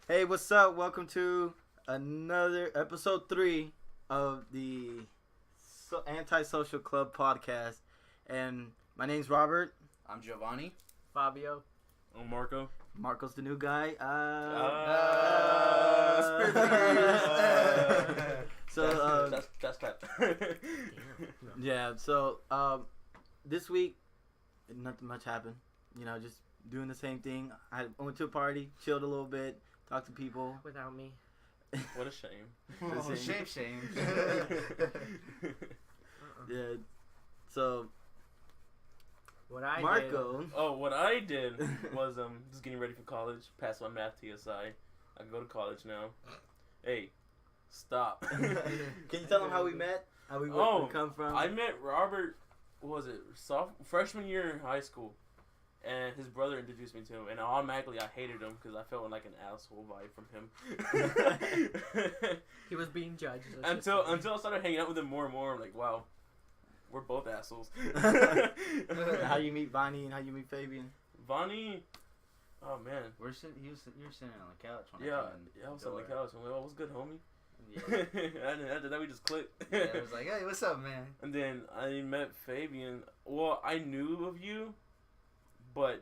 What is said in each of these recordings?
Hey, what's up? Welcome to another episode 3 of the Antisocial Club podcast. And my name's Robert. I'm Giovanni. Fabio. I'm Marco. Marco's the new guy. That's that. Yeah. So this week, nothing much happened. You know, just doing the same thing. I went to a party, chilled a little bit, talked to people. Without me. What a shame. Oh, shame. Yeah. So What I Marco. What I did was just getting ready for college. Passed my math TSI. I can go to college now. Hey, stop. Can you tell them how we met? How we come from? I met Robert. What was it? Freshman year in high school, and his brother introduced me to him, and automatically I hated him because I felt like an asshole vibe from him. He was being judged. until I started hanging out with him more and more. I'm like, wow, we're both assholes. How you meet Bonnie and how you meet Fabian? Bonnie, oh man, You were sitting on the couch. When yeah, I I was on the couch. I'm like, oh, what's good, homie? Yeah. And after that, we just clicked. Yeah, I was like, hey, what's up, man? And then I met Fabian. Well, I knew of you, but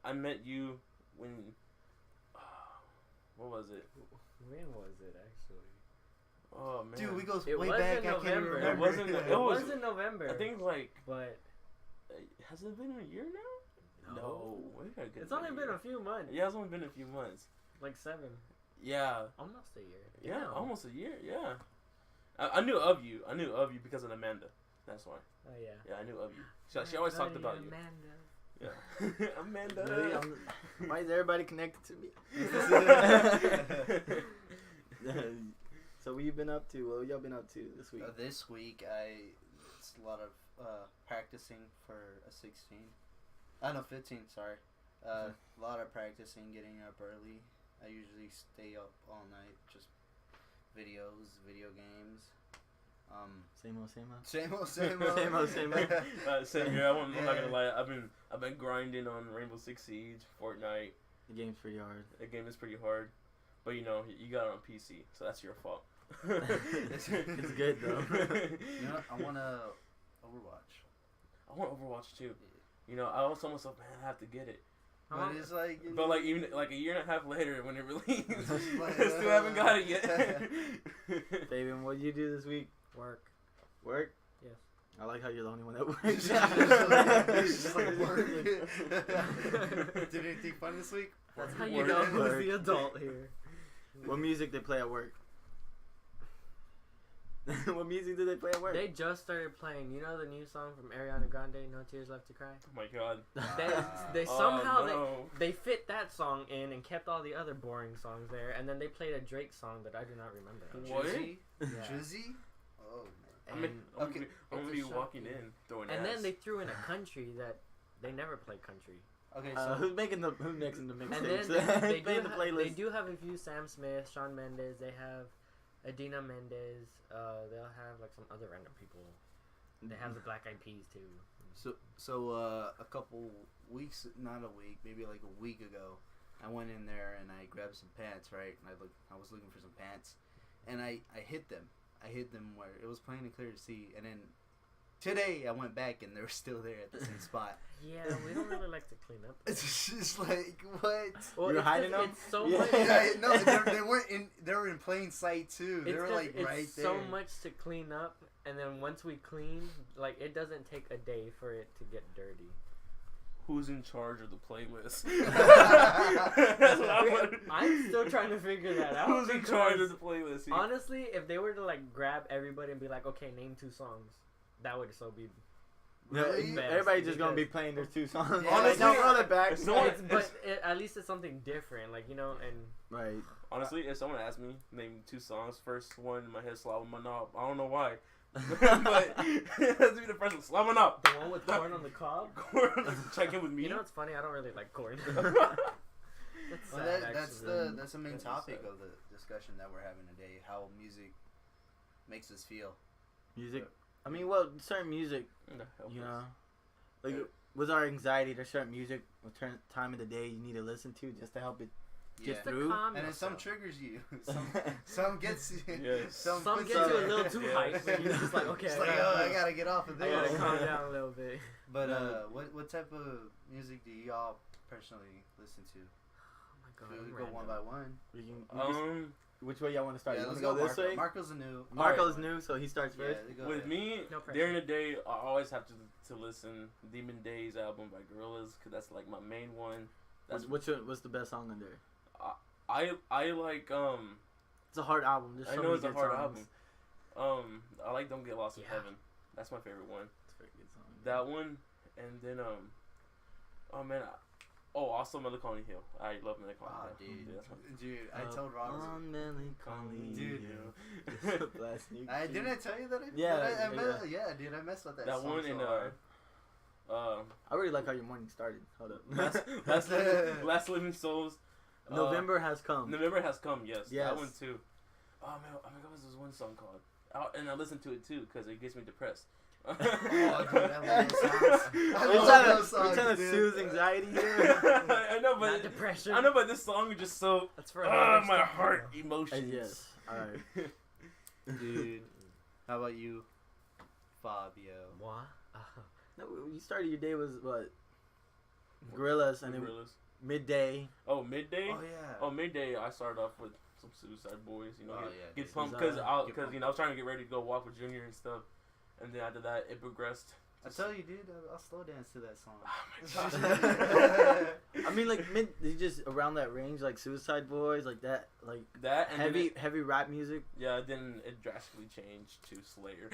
I met you when. What was it? When was it actually? Oh man, Dude, we go It way was back. in I can't November. remember. It wasn't. It was in November. I think like. But Has it been a year now? No. It's only been a few months. Yeah, it's only been a few months. Like 7. Yeah. Almost a year. Yeah, No. almost a year. Yeah. I knew of you. I knew of you because of Amanda. That's why. Oh yeah. Yeah, I knew of you. She always talked about you. Amanda. Yeah. Amanda. Really? Why is everybody connected to me? So what you been up to? What y'all been up to this week? This week, it's a lot of practicing for a 16. I know 15. Sorry. A lot of practicing, getting up early. I usually stay up all night, just videos, video games. Same old. Same old. Same here. I'm not gonna lie. I've been grinding on Rainbow Six Siege, Fortnite. The game's pretty hard. The game is pretty hard, but you know you got it on PC, so that's your fault. It's good though. You know, I want Overwatch. I want Overwatch too. You know, I was told myself, man, I have to get it. But it's like, but like even like a year and a half later when it released, like, I still haven't got it yet. Fabian, what did you do this week? Work? Yes. I like how you're the only one that works. It's just like work. Did anything fun this week? That's how you know who's the adult here. What music they play at work? What music do they play at work? They just started playing. You know the new song from Ariana Grande, "No Tears Left to Cry." Oh my god! They somehow no. they fit that song in and kept all the other boring songs there, and then they played a Drake song that I do not remember. What? Drizzy? Yeah. Drizzy? Oh, man. I'm gonna be walking in throwing And ass. then they threw in a country that they never play country. Okay, so who's next in the mix? And then they play the playlist. they do have a few Sam Smith, Shawn Mendes. They have Adina Mendes. They'll have like some other random people. They have the Black Eyed Peas too. So a couple weeks, not a week, maybe like a week ago, I went in there and I grabbed some pants, right? And I was looking for some pants, and I hit them. I hit them where it was plain and clear to see. And then today I went back and they were still there at the same spot. Yeah, we don't really like to clean up. It's just like, what? Well, You're hiding them? It's so Yeah. much. Yeah, no, they weren't in. They were in plain sight too. They were like it's right there. so much to clean up, and then once we clean, like it doesn't take a day for it to get dirty. Who's in charge of the playlist? That's what I'm still trying to figure that out. Who's in charge of the playlist? Honestly, if they were to like grab everybody and be like, okay, name 2 songs, that would so be. Really? best, Everybody's just gonna be because- playing their 2 songs. Yeah, Honestly, don't run it back. But at least it's something different, like, you know, and Right. Honestly, if someone asked me name 2 songs, first one in my head, Slava Manab. I don't know why, but it has to be the first one, Slava Manab. the one with corn on the cob. Check in with me. You know what's funny? I don't really like corn. Well, sad, that's actually. that's the main That's topic sad. of the discussion that we're having today. How music makes us feel. Music. I mean, well, certain music, you know, like Yeah. with our anxiety, there's certain music, with certain time of the day you need to listen to just to help it get through. And then some triggers you. Some gets you. Yes. Some puts get you a little too yeah. hyped. And you're just like, okay, It's like, I gotta get off of I this. gotta calm down a little bit. But what type of music do y'all personally listen to? Oh my god. Should we go one by one? We can, which way y'all want to start? Yeah, You let's want to go this Marco. way? Marco's a new. Marco's new, so he starts first. Yeah, go With ahead. me, No pressure. during the day, I always have to listen Demon Days album by Gorillaz, because that's like my main one. That's What's the best song on there? I like It's a hard album. There's I so know many it's a good hard songs. album. I like Don't Get Lost in Yeah. Heaven. That's my favorite one. It's a very good song. That one, and then oh man, also Melancholy Hill. I love Melancholy Wow, Hill. dude. Yeah, that's my- Dude, I told Robert. On Melancholy Dude. Hill. Blast you. Didn't I tell you that? Dude, I messed with that. That song one so and hard. I really like how your morning started. Hold up. Last Living Souls. November has come. November has come. Yes, Yes. that one too. Oh man, what's this one song called? And I listen to it too because it gets me depressed. Oh, dude, I love those songs. I We're love those trying songs, to dude. soothe anxiety here. I know, Not but depression. I know, but this song is just so That's for my stuff, heart bro. emotions. Yes. All right. Dude, how about you, Fabio? What? No, you started your day was what? Gorillaz, and then Gorillaz. midday. Oh, midday. Oh yeah. Oh, midday. I started off with some Suicide Boys. You know, Oh, get, yeah, get dude. pumped Suicide. because you know I was trying to get ready to go walk with Junior and stuff, and then after that it progressed. I tell you, dude, I'll slow dance to that song. I mean, like you just around that range, like Suicide Boys, like that, like That and then heavy rap music. then it drastically changed to Slayer.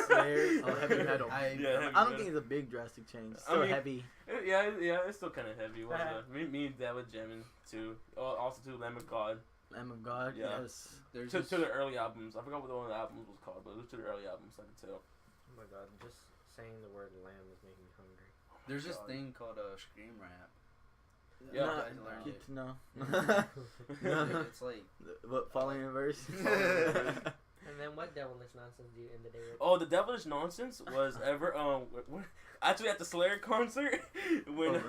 Slayer, heavy metal. Yeah, I don't think it's a big drastic change. It's still heavy. Yeah, it's still kind of heavy. Me and Dad were jamming too. Also to Lamb of God. Lamb of God. Yeah. Yes. There's To the early albums. I forgot what one of the albums was called, but it was to the early albums. I can tell. Oh my god, just saying the word lamb is making me hungry. There's this God. thing called scream rap. Yeah. Nah, I learned good it. to know. Dude, it's like What, following in verse? And then what devilish nonsense do you end the day with? Oh, the devilish nonsense was ever actually at the Slayer concert when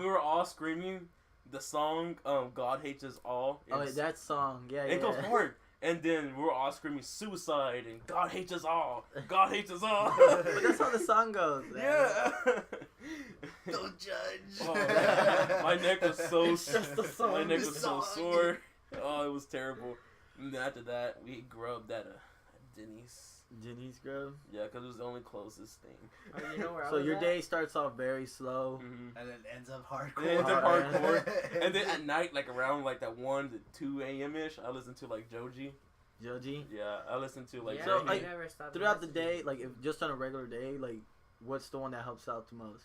we were all screaming the song God Hates Us All. Oh, wait, that song. Yeah, It yeah. goes hard. And then we were all screaming suicide and God hates us all. God hates us all. But that's how the song goes. Man. Yeah. don't judge. Oh, my neck was so It's just the song. my neck The was so song. sore. Oh, it was terrible. And then after that, we grubbed at Denny's. Denny's Grove. Yeah, because it was the only closest thing. Oh, you know where I So was your at? day starts off very slow. Mm-hmm. And then ends up hardcore. It ends up Hard. hardcore. And then at night, like around like that 1 to 2 a.m. ish, I listen to like Joji. Joji. Yeah, I listen to like Yeah, So, you like, never stopped Throughout the messaging day, like if just on a regular day, like what's the one that helps out the most?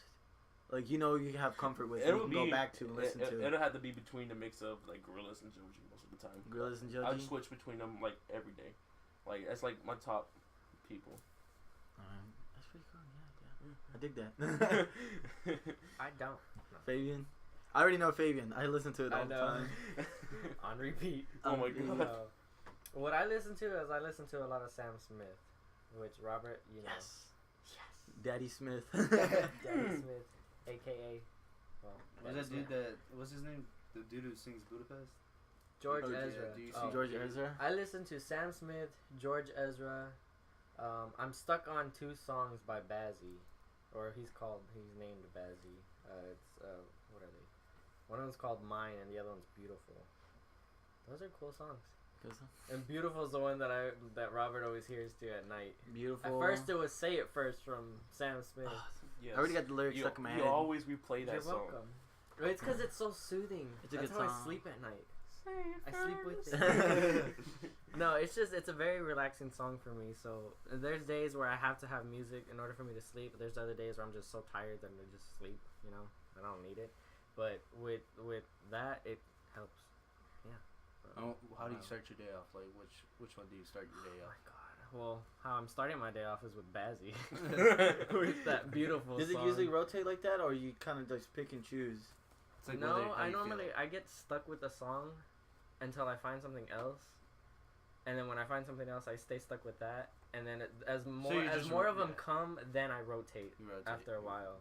Like you know you have comfort with, you can go back to and listen to. It'll have to be between the mix of like Gorillaz and Joji most of the time. Gorillaz and I Joji. switch between them like every day. Like that's like my top people. That's pretty cool. Yeah. I dig that. I don't. Fabian. I already know Fabian. I listen to it I all the know. time. On repeat. Oh my Yeah. god. What I listen to is I listen to a lot of Sam Smith, which Robert, you know. Yes. Daddy Smith. Daddy Smith, a.k.a. Well, Was Daddy that dude Smith. that? What's his name? The dude who sings Budapest. George Oh, yeah, Ezra. do you Oh. see George Ezra. I listen to Sam Smith, George Ezra. I'm stuck on 2 songs by Bazzy, or he's named Bazzy. What are they? One of them's called Mine, and the other one's Beautiful. Those are cool songs. And Beautiful is the one that Robert always hears to at night. Beautiful. At first, it was Say It First from Sam Smith. Yes. I already got the lyrics you, stuck in my you head. always replay that You're song. welcome. It's because it's so soothing. It's a That's good how I song. sleep at night. Say it I sleep with first. it. No, it's a very relaxing song for me. So there's days where I have to have music in order for me to sleep. There's other days where I'm just so tired that I just sleep. You know, I don't need it. But with that, it helps. Yeah. Oh, how do you start your day off? Like which one do you start your day Oh off? my god. Well, how I'm starting my day off is with Bazzy. With that beautiful Does it song. usually rotate like that, or you kind of just pick and choose? It's like No, how I you feel. normally I get stuck with a song until I find something else, and then when I find something else, I stay stuck with that, and then as you more just of them yeah. come, then I rotate You rotate. after a while.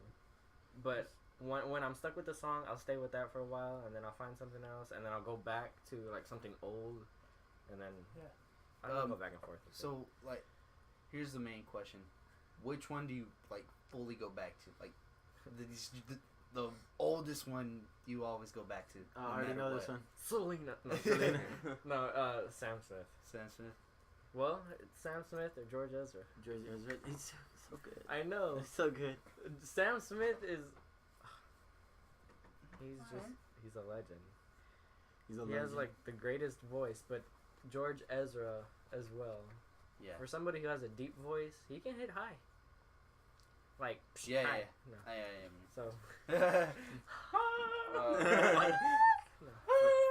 But when I'm stuck with the song, I'll stay with that for a while, and then I'll find something else, and then I'll go back to like something old, and then I don't go back and forth. So like, here's the main question: which one do you like fully go back to? Like, the oldest one you always go back to. I already know this one. Selena. No, no, Sam Smith. Sam Smith. Well, it's Sam Smith or George Ezra. George Ezra, he's so good. I know. He's so good. Sam Smith is. He's a legend. He's a He legend. has like the greatest voice, but George Ezra as well. Yeah. For somebody who has a deep voice, he can hit high. Like Yeah, high. yeah. No. So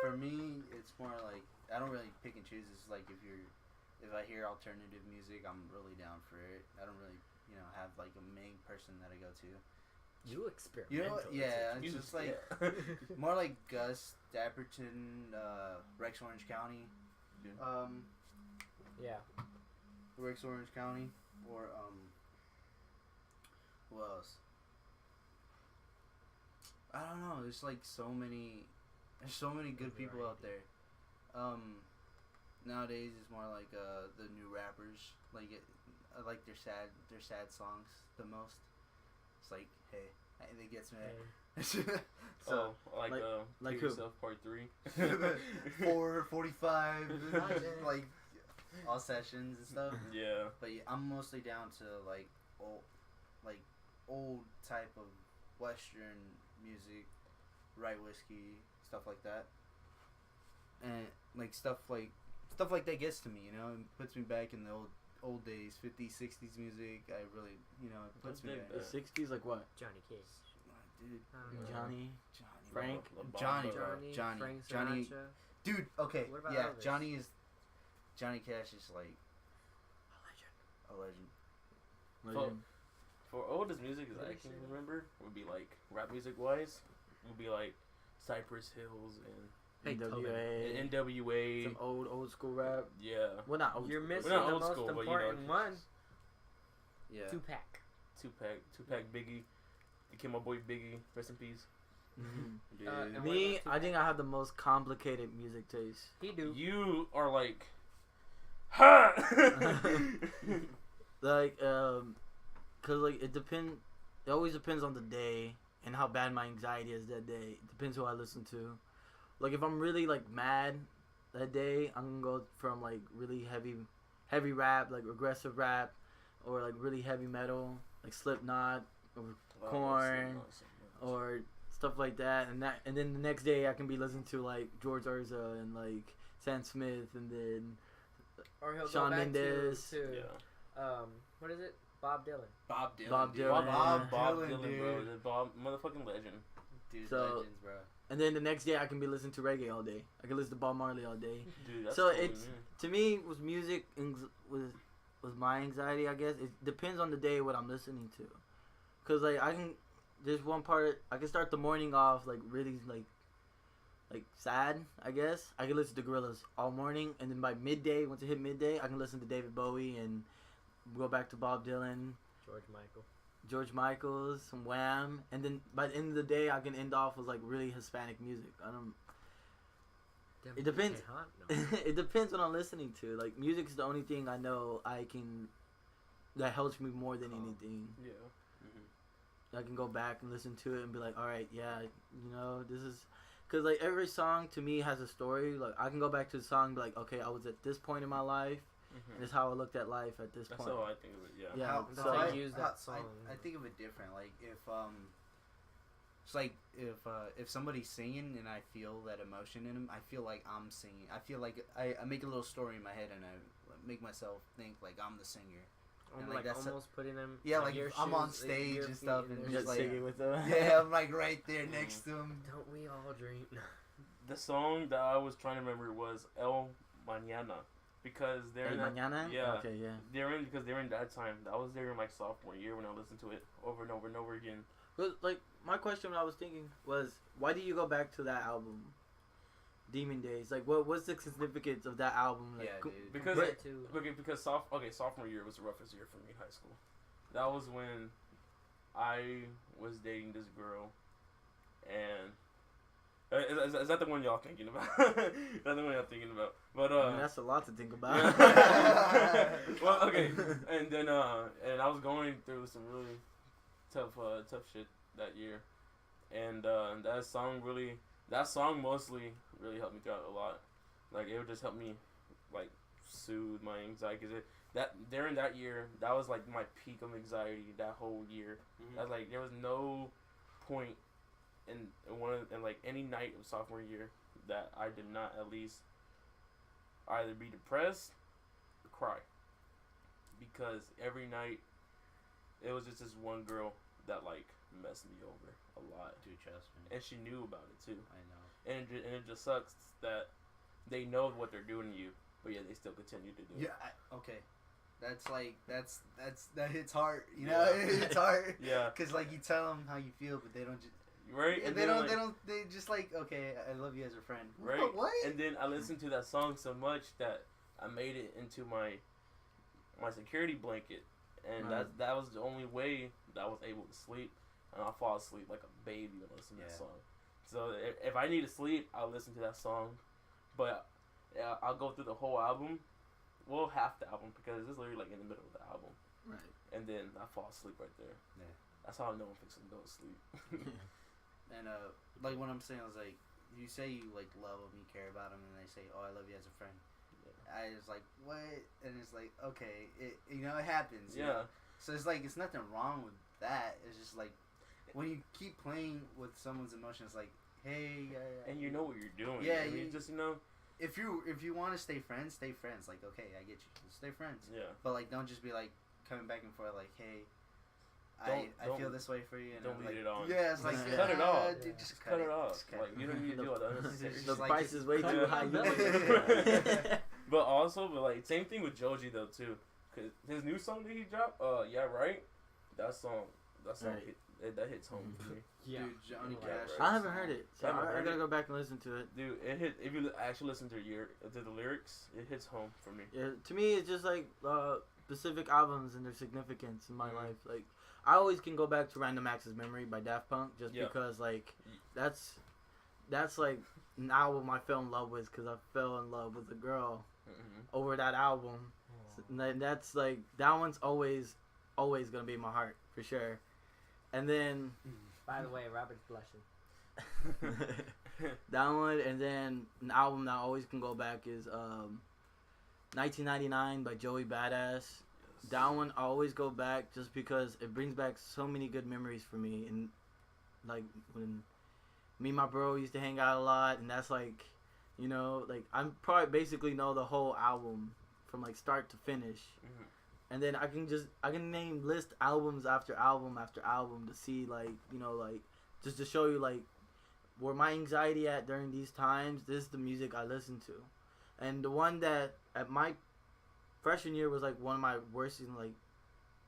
for me, it's more like I don't really pick and choose. It's like if I hear alternative music, I'm really down for it. I don't really, have like a main person that I go to. you experiment. You know what? Yeah, it's just like more like Gus Dapperton, Rex Orange County, Yeah. Rex Orange County, or who else? I don't know. There's like so many. There's so many good people out there. Nowadays it's more like the new rappers. Like I like their sad songs the most. It's like, hey, it gets me. So like like Kill who? Yourself Part 3. 4:45, like all sessions and stuff. Yeah. But yeah, I'm mostly down to like old type of Western music, rye whiskey, stuff like that, and like stuff like that gets to me. It puts me back in the old days, 50s, 60s music. I really, it puts me The back. 60s, like what? Johnny Cage. Dude, Johnny. Frank, Johnny, bro. Frank Johnny. Sinatra. Dude, okay, What about yeah, Elvis? Johnny Cash is like a legend. Legend. For oldest music as I can remember would be like rap music wise would be like Cypress Hills Hey, NWA. and NWA. Some old school rap. Yeah. Well, not old You're school. missing Well, not the old most school, but, important one. Yeah. Tupac. Tupac Biggie. Became my boy Biggie. Rest in peace. Mhm. Dude. And Me, what about I think I have the most complicated music taste. He do. You are like, ha! Like, cause like it depend. It always depends on the day and how bad my anxiety is that day. It depends who I listen to. Like if I'm really like mad that day, I'm gonna go from like really heavy rap, like aggressive rap, or like really heavy metal, like Slipknot or Korn or stuff like that. And then the next day I can be listening to like George Ezra and like Sam Smith and then Or he'll Shawn go back Mendes. to Yeah. what is it? Bob Dylan. Bob Dylan. Bob dude. Dylan. Bob Dylan, Dylan, dude. bro. The Bob motherfucking legend. Dude, So- legends, bro. and then the next day I can be listening to reggae all day. I can listen to Bob Marley all day. Dude, that's So cool, it's- man. To me, with music, was my anxiety. I guess it depends on the day what I'm listening to, cause like there's one part I can start the morning off like really like sad. I guess I can listen to Gorillaz all morning, and then by midday, once it hit midday, I can listen to David Bowie and go back to Bob Dylan, George Michael's, some Wham, and then by the end of the day, I can end off with like really Hispanic music. It depends. It depends what I'm listening to. Like music is the only thing I know that helps me more than anything. Yeah. I can go back and listen to it and be like, all right, yeah, this is, cause like every song to me has a story. Like I can go back to the song and be like, okay, I was at this point in my life, and this is how I looked at life at this That's point. how I think of it. Yeah. Yeah. That's So how I you use that song. I think of it different. Like it's like if somebody's singing and I feel that emotion in them, I feel like I'm singing. I feel like I make a little story in my head and I make myself think like I'm the singer. I'm And, like that's almost putting them. Yeah, in like your I'm on shoes, stage your and feet stuff in and their You're just shoes. like singing with them. yeah, I'm like right there next to them. Don't we all dream? The song that I was trying to remember was El Mañana because they're El in that, Mañana? yeah. Okay, yeah. because they're in that time. That was during my sophomore year when I listened to it over and over and over again. But like my question when I was thinking was, why do you go back to that album, Demon Days? Like, what's the significance of that album? Like, Yeah, dude. Because Compared to sophomore year was the roughest year for me in high school. That was when I was dating this girl, and is that the one y'all thinking about? Is that the one y'all thinking about? But I mean, that's a lot to think about. well, okay, and then and I was going through some really tough shit that year, and that song mostly really helped me throughout a lot. Like it would just help me like soothe my anxiety. Cause during that year, that was like my peak of anxiety that whole year. Mhm. I was like, there was no point in like any night of sophomore year that I did not at least either be depressed or cry, because every night it was just this one girl that like messed me over a lot, Dude, trust me. and she knew about it too. I know. And it just sucks that they know what they're doing to you, but yeah, they still continue to do it. Yeah. Okay. That's like that hits hard. You know, it hits hard. Yeah. Cause like you tell them how you feel, but they don't. Right. And they don't. They just like, okay, I love you as a friend. Right. What? And then I listened to that song so much that I made it into my security blanket, and Right. that was the only way that I was able to sleep, and I fall asleep like a baby when I listen to that Yeah. song. So if I need to sleep, I'll listen to that song, but I'll go through the whole album, well, half the album, because it's literally like in the middle of the album, Right. and then I fall asleep right there. Yeah. That's how I know I'm fixing to go to sleep. And like what I'm saying is like, you say you like love them, you care about them, and they say, "Oh, I love you as a friend." I was like, "What?" And it's like, okay, it happens. You know? Yeah. So it's like it's nothing wrong with that. It's just like when you keep playing with someone's emotions, like, hey, And you know what you're doing. Yeah, I mean, you- just if you want to stay friends, stay friends. Like, okay, I get you. Stay friends. yeah. But like, don't just be like coming back and forth. Like, hey, I Don't- feel this way for you. And don't I'm lead like, it on. yeah, it's like Just cut it off. Dude, Yeah. just Cut it off. Just cut Like, it. you don't need to do all the unnecessary It's The just like price is way Yeah. too high. Yeah. But also, like, same thing with Joji though too, cause his new song that he dropped, yeah, right. That song Right. that hits home for me, Yeah. Dude, Johnny Yeah, Cash. right. I haven't heard it, so Haven't I heard gotta it? go back and listen to it. dude. It hit. If you actually listen to the lyrics, it hits home for me. Yeah, to me, it's just like specific albums and their significance in my Mhm. life. Like, I always can go back to Random Access Memory by Daft Punk just Yeah. because, like, that's like an album I fell in love with because I fell in love with a girl Mm-hmm. over that album. And that's like that one's always gonna be in my heart for sure. And then By the way, Robert's blushing. that one, and then an album that I always can go back is 1999 by Joey Badass. That one I always go back just because it brings back so many good memories for me. And like when me and my bro used to hang out a lot, and that's like, you know, like I'm probably basically know the whole album from like start to finish. Mhm. And then I can name list albums after album after album to see like, you know, like just to show you like where my anxiety at during these times. This is the music I listen to. And the one that at my freshman year was like one of my worst in like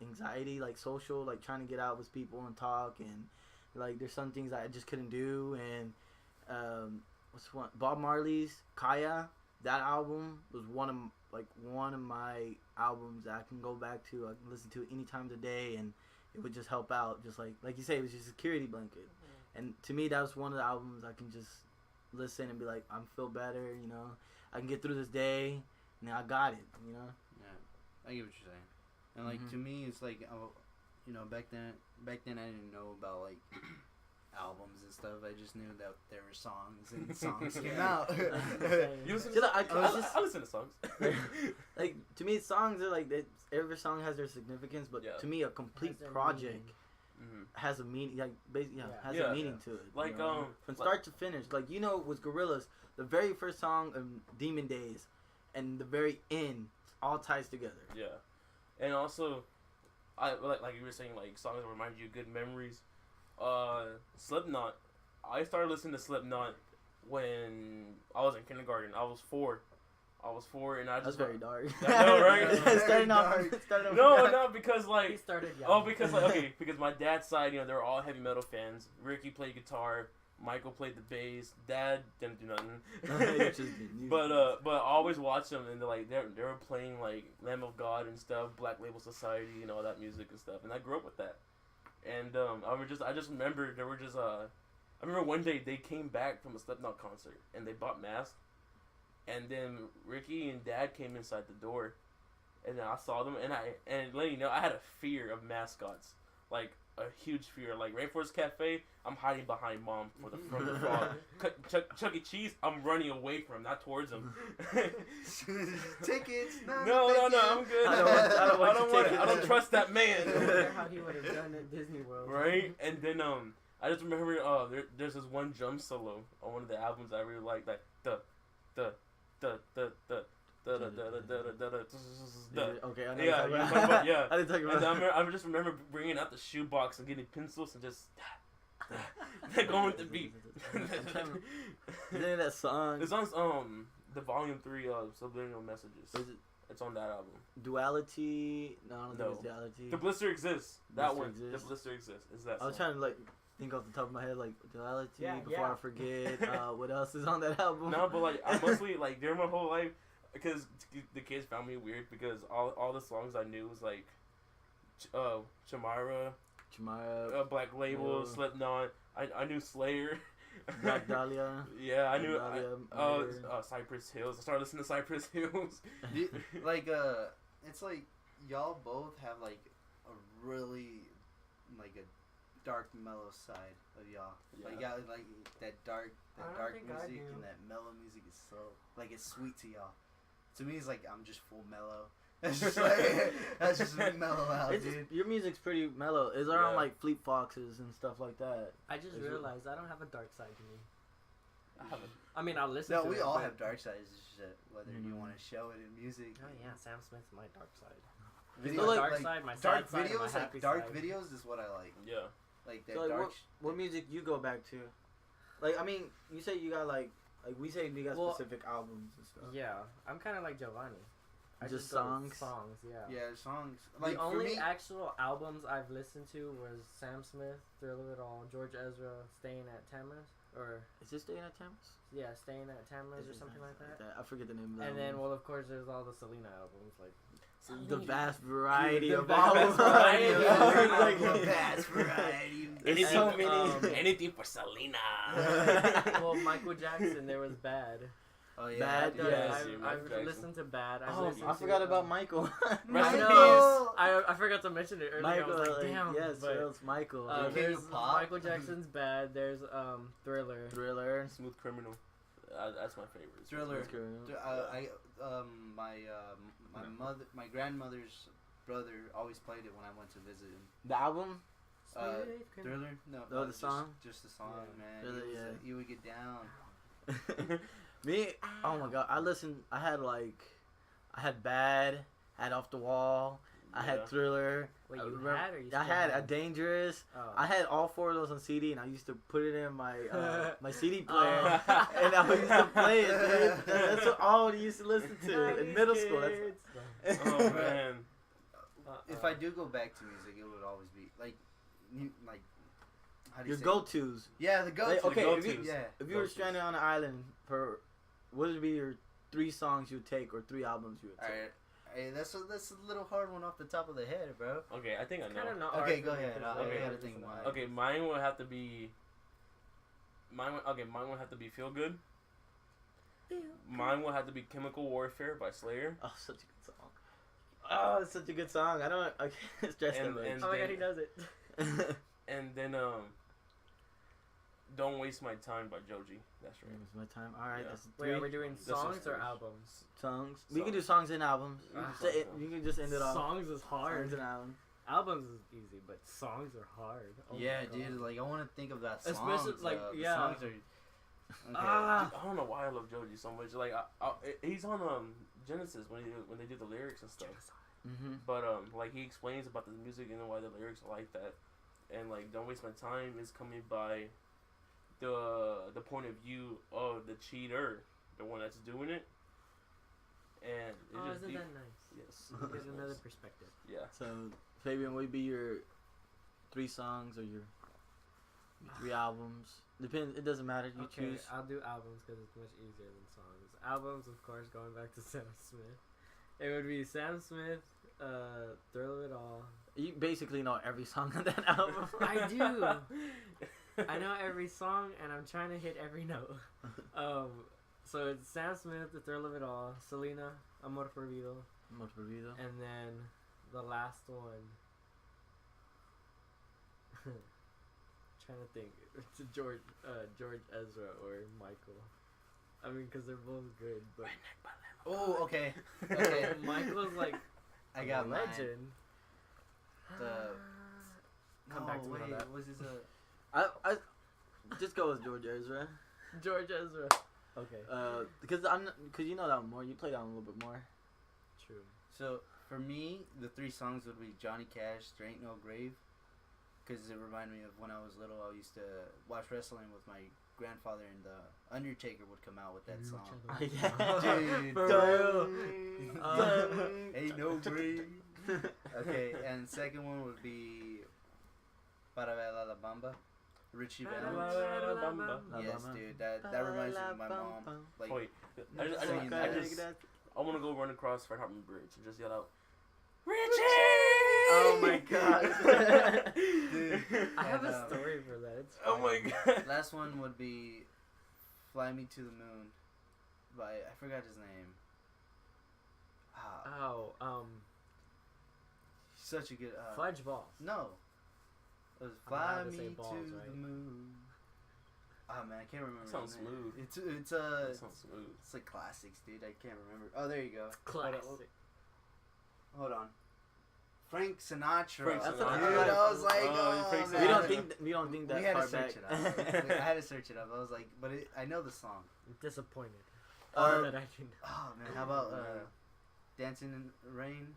anxiety, like social, like trying to get out with people and talk, and like there's some things that I just couldn't do. And what's one, Bob Marley's Kaya, that album was one of my albums that I can go back to. I can listen to it any time of the day, and it would just help out. Just like you say, it was just a security blanket. And to me, that was one of the albums I can just listen and be like, I'm feel better, you know. I can get through this day, and I got it, you know. Yeah, I get what you're saying. And like to me, it's like, you know, back then I didn't know about like albums and stuff. I just knew that there were songs and songs came out. You listen See, to, like, I listen to songs. Like to me, songs are like every song has their significance, but Yeah. to me, a complete Has their project Mhm. has a meaning. Like basically, has Yeah. a meaning to it. Like, you know? from start to finish. Like, you know, with Gorillaz, the very first song of Demon Days, and the very end all ties together. Yeah, and also, I like you were saying, like songs that remind you of good memories. Slipknot. I started listening to Slipknot when I was in kindergarten. I was four, and I That's just very dark. I know, right? starting off. No, because like He started young. oh, because like okay, because my dad's side, you know, they were all heavy metal fans. Ricky played guitar, Michael played the bass. Dad didn't do nothing. But I always watch them, and they were playing like Lamb of God and stuff, Black Label Society and all that music and stuff, and I grew up with that. And I just remember there were just I remember one day they came back from a Slipknot concert and they bought masks, and then Ricky and Dad came inside the door, and then I saw them, and let you know I had a fear of mascots, like a huge fear. Like Rainforest Cafe, I'm hiding behind Mom from the frog. Chuck E. Cheese, I'm running away from him, not towards him. Tickets? No, I'm good. I don't trust that man. I wonder how he would have done at Disney World. Right, and then I just remember there's this one drum solo on one of the albums I really like, like Okay, I know yeah, you're you talking talking about. about, yeah. I didn't talk And about. I just remember bringing out the shoebox and getting pencils and just going with the beat. Isn't it that song? It's on the Volume 3 Subliminal Messages. Is it It's on that album. Duality? No, I don't No. think it's Duality. The Blister Exists. That Blister one. Exists. The Blister Exists. Is that I was song. trying to like think off the top of my head like Duality Yeah, before yeah. I forget. What else is on that album? No, but like I mostly like during my whole life, because the kids found me weird because all the songs I knew was like, Chamara, Chamara, Black Label, Yeah. Slipknot. I knew Slayer. Black Dahlia. Yeah, I knew. Dahlia, Cypress Hills. I started listening to Cypress Hills. Like it's like y'all both have like a really like a dark mellow side of y'all. Yeah. Like y'all like that dark I don't dark think I music do. and that mellow music is so like it's sweet to y'all. To me, it's like I'm just full mellow. That's just like that's just mellow out, It's, dude. your music's pretty mellow. It's around Yeah. like Fleet Foxes and stuff like that. I just Is it- realized I don't have a dark side to me. I haven't. I mean, I'll listen No, to we it. all but- have dark sides. It's just that whether you Mhm. want to show it in music. Oh yeah, Sam Smith's my dark side. Video, my like- dark side, my dark sad side, and my videos, like happy dark side. videos is what I like. Yeah. Like that So, like, dark. what music you go back to? Like, I mean, you say you got like we say you got Well, specific albums and stuff. Yeah, I'm kind of like Giovanni. I Just go with songs? Songs, yeah. Yeah, songs. Like The for only me, actual albums I've listened to was Sam Smith, Thrill of It All, George Ezra, Staying at Tamara's, or Is this Staying at Tamara's? yeah, Staying at Tamara's or something like that. I forget the name of that. And then, one. well, of course, there's all the Selena albums, like the vast variety The of vast albums. variety of Like, the vast variety. There's so many. Anything for Selena. well, Michael Jackson, there was Bad. Oh yeah, Bad, dude. yeah. I've Michael Jackson. listened to Bad. I've Oh, listened I to, forgot about Michael. I Rest in know. I forgot to mention it earlier. Michael, I was like, damn. yes, but, it's Michael. King there's of Pop. Michael Jackson's Bad. There's Thriller. Thriller. Smooth Criminal. That's my favorite. Thriller. That's good. My grandmother's brother always played it when I went to visit him. The album. Sweet Thriller? No, Oh, the just, song? Just the song, Yeah. man. Thriller, He was, yeah. he would get down. Me, oh my god, I had Bad, had Off the Wall, I had Yeah. Thriller. Wait, I you remember- had or you I still had a have? Dangerous. Oh. I had all four of those on CD, and I used to put it in my my CD Oh. player, and I used to play it. Dude. That's what all I used to listen to in middle school. That's, Oh man. If I do go back to music, it would always be like, how do you your say? go-tos. Yeah, the go-to. Like, okay, go-tos. if you, Yeah. if you were Go-tos. stranded on an island, what would be your 3 songs you would take or 3 albums you would take? Alright. Hey, that's a little hard one off the top of the head, bro. Okay, I think I Kind of know. not Okay, hard go for me ahead. 'cause I I gotta listen think to mine. that. Okay, mine would have to be. Mine would have to be Feel Good. Mine would have to be Chemical Warfare by Slayer. Oh, such a good song. Oh, it's such a good song. I can't stress that And- much. and- Oh my god, he knows it. And then Don't Waste My Time by Joji. That's right. It was my time. All right, Yeah. that's Wait, 3 are we doing This is songs or three. albums? songs. We can do songs and albums. You Ah. can, say it, you can just end it off. Songs is hard. Songs and albums. Albums is easy, but songs are hard. Oh Yeah, my God. dude. Like, I want to think of that songs. Especially, like, the yeah. songs are. Okay. Ah. I don't know why I love Joji so much. Like, he's on Genesis when they do the lyrics and stuff. Mm-hmm. But like he explains about the music and why the lyrics are like that, and like Don't Waste My Time is coming by the point of view of the cheater, the one that's doing it, and it's Oh, just isn't deep. that nice? Yes, Gives it's another nice. perspective. Yeah. So, Fabian, what would be your 3 songs or your 3 albums? Depends. It doesn't matter. You Okay, choose. I'll do albums because it's much easier than songs. Albums, of course, going back to Sam Smith. It would be Sam Smith, Thrill of It All. You basically know every song on that album. I do. I know every song, and I'm trying to hit every note. So it's Sam Smith, The Thrill of It All, Selena, Amor Perdido, and then the last one. Trying to think. It's George Ezra or Michael. I mean, because they're both good, but Oh, okay. Okay. Michael's like I got a mine. legend. Come No, back to me on wait. that. Was this a? I just go with George Ezra. George Ezra. Okay. Because you know that one more. You play that one a little bit more. True. So for me, the 3 songs would be Johnny Cash, "There Ain't No Grave," because it reminded me of when I was little. I used to watch wrestling with my grandfather, and the Undertaker would come out with that song. Dude, For real. Ain't no grave. Okay, and second one would be Para Bailar La Bamba, Richie Valens. Yes, dude, that reminds me of my mom. Like, Wait, singing that. I want to go run across Fred Hartman Bridge and just yell out, Richie! Oh my god. Dude. I have And, a story for that. It's Oh my god. Last one would be "Fly Me to the Moon" by, I forgot his name. Such a good. Fudge Balls. No. It was I'm "Fly allowed to Me say to balls, the right? Moon." Oh man, I can't remember. Sounds his name. smooth. It's Sounds smooth. it's like classics, dude. I can't remember. Oh, there you go. Classic. Hold on. Frank Sinatra. Frank That's Sinatra. a- Dude, I was like, Oh, Frank man. We don't think that We had far to search back. it up. I had to search it up. I was like, but I know the song. I'm disappointed. Uh, that I can. Oh man, how about "Dancing in the Rain"?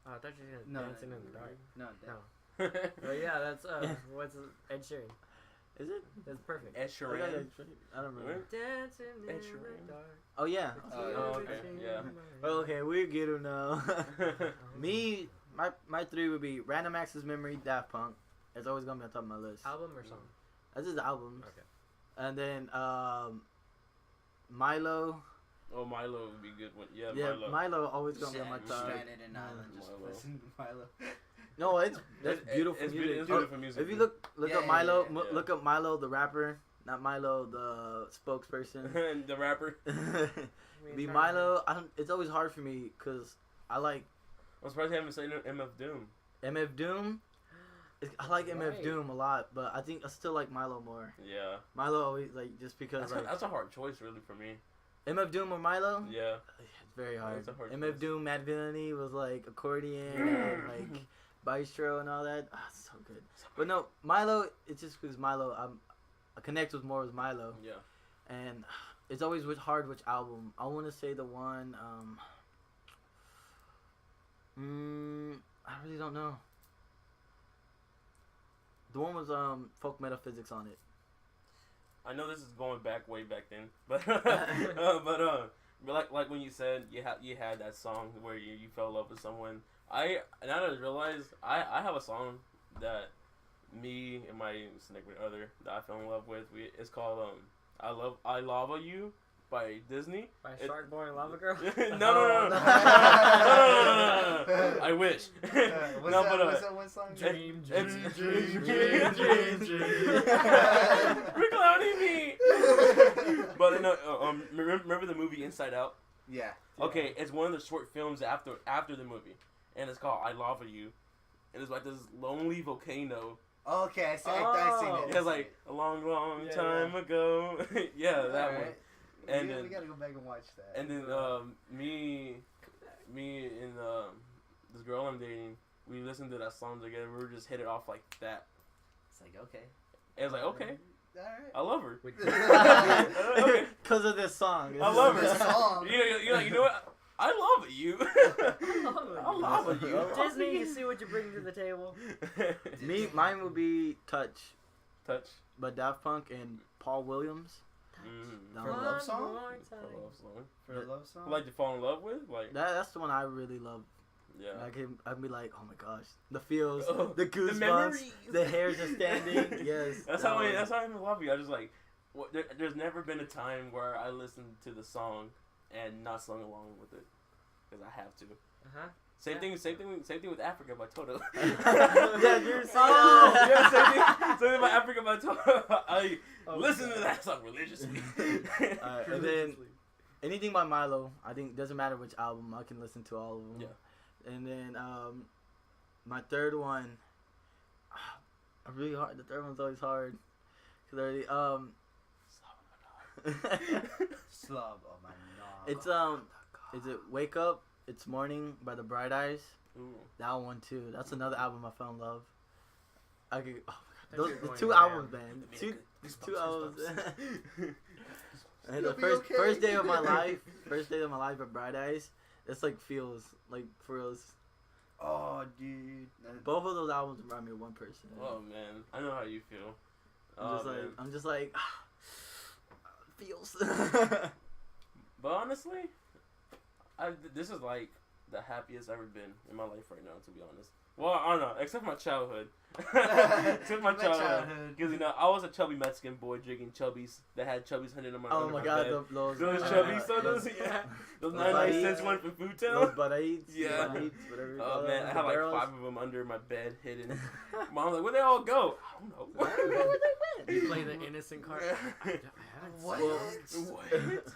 Oh, I thought you were No, gonna Dancing in the Dark. No, No. But yeah, that's what's Ed Sheeran. Is it? That's perfect. Ed Sheeran. I don't remember. Dancing in Ed the Sheeran. dark. Oh yeah. Oh, okay, yeah. Okay, we get him now. Me, my 3 would be Random Access Memory, Daft Punk. It's always gonna be on top of my list. Album or song? That's his albums. Okay. And then Milo. Oh, Milo would be a good one. Yeah, Yeah, Milo. Milo always gonna be on my top. Stranded in Island. Just Milo. listen to Milo. No, that's beautiful It's music. beautiful music. If you look Yeah, up yeah, Milo, yeah, yeah. look up Milo the rapper, not Milo the spokesperson. And the rapper. Be Milo. It's always hard for me because I like I'm surprised they haven't said MF Doom. MF Doom. I like MF Right. Doom a lot, but I think I still like Milo more. Yeah. Milo always like just because That's, like that's a hard choice, really, for me. MF Doom or Milo. Yeah. It's very hard. It's a hard MF choice. Doom, Mad Villainy was like accordion and like bistro and all that. Ah, it's so good. But no, Milo. It's just because Milo. I connect with more with Milo, Yeah. and it's always hard which album. I want to say the one. I really don't know. The one was Folk Metaphysics on it. I know this is going back way back then, but but like when you said you had that song where you fell in love with someone. Now that I realize I have a song that me and my significant other that I fell in love with. It's called I Lava You by Disney. By Shark Boy and Lava Girl? No. I wish. What's that one song? Dream, It's- dream. We're clowning me. But no, remember the movie Inside Out? Yeah. Okay, it's one of the short films after the movie, and it's called I Lava You, and it's like this lonely volcano. Okay, I seen Oh. it. It's like a long Yeah, time ago. Yeah, that Alright. one. And we then gotta go back and watch that. and then me and this girl I'm dating, we listened to that song together. We were just hit it off like that. It's like, okay. And it's like, okay, Alright. I love her. Which- Okay. Because of this song. I love her. This song. You know what? I love you. I love you. Disney, you see what you bring to the table. Mine would be Touch Touch. by Daft Punk and Paul Williams. Mm. For a love song? One more For a time. love song. For a love song? Like to fall in love with, like That's the one I really love. yeah. I'd be like, oh my gosh, the feels, Oh, the the goosebumps, memories. the hairs are standing. Yes, That's how I'm in love with you. I just like. There's never been a time where I listened to the song and not sung along with it, because I have to. Uh-huh. Same thing with Africa by Toto. Yeah, you're saying yeah, same thing about Africa by Toto. I listen to that song religiously. And then anything by Milo, I think doesn't matter which album, I can listen to all of them. Yeah. And then my third one, really hard. The third one's always hard. Cause already Slob on my knob. it's is it Wake Up? It's Morning by the Bright Eyes. Ooh. That one too. That's another album I fell in love. I could. Oh my Those- God. the The two two albums, man. Two albums. And the first day of my life, at Bright Eyes, it's like feels like for reals. Oh, dude. Both of those albums remind me of one person. Oh man, I know how you feel. I'm just like feels. But honestly, this is like the happiest I've ever been in my life right now, to be honest. Well, I don't know, except my childhood. Except my childhood. Because, I was a chubby Mexican boy drinking Chubbies that had Chubbies hunted on my Oh under my my God, bed. those Chubby sodas, yeah. Those 99 cents one from Food Town. Those Bud Eats, Yeah. Bud Eats, whatever. you Oh call man, them, I the had like barrels. 5 of them under my bed hidden. Mom's like, where'd they all go? I don't know. Where they You went? play the innocent card. I haven't What? seen those. What?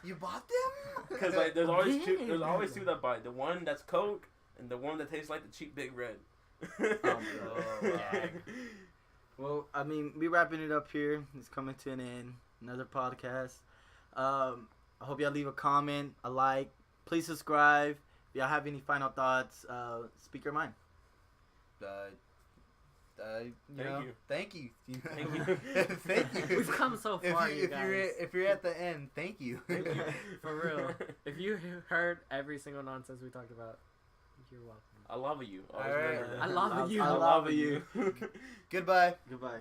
You bought them? Because like there's always two. There's always two that buy. The one that's Coke and the one that tastes like the cheap Big Red. Oh, gag. Well, I mean, we wrapping it up here. It's coming to an end. Another podcast. I hope y'all leave a comment, a like. Please subscribe. If y'all have any final thoughts, speak your mind. Thank you. Thank you. Thank you. We've come so far, you guys. If you're at the end, thank you. For real. If you heard every single nonsense we talked about, you're welcome. I love you. All right. I love you. I love you. Goodbye. Goodbye.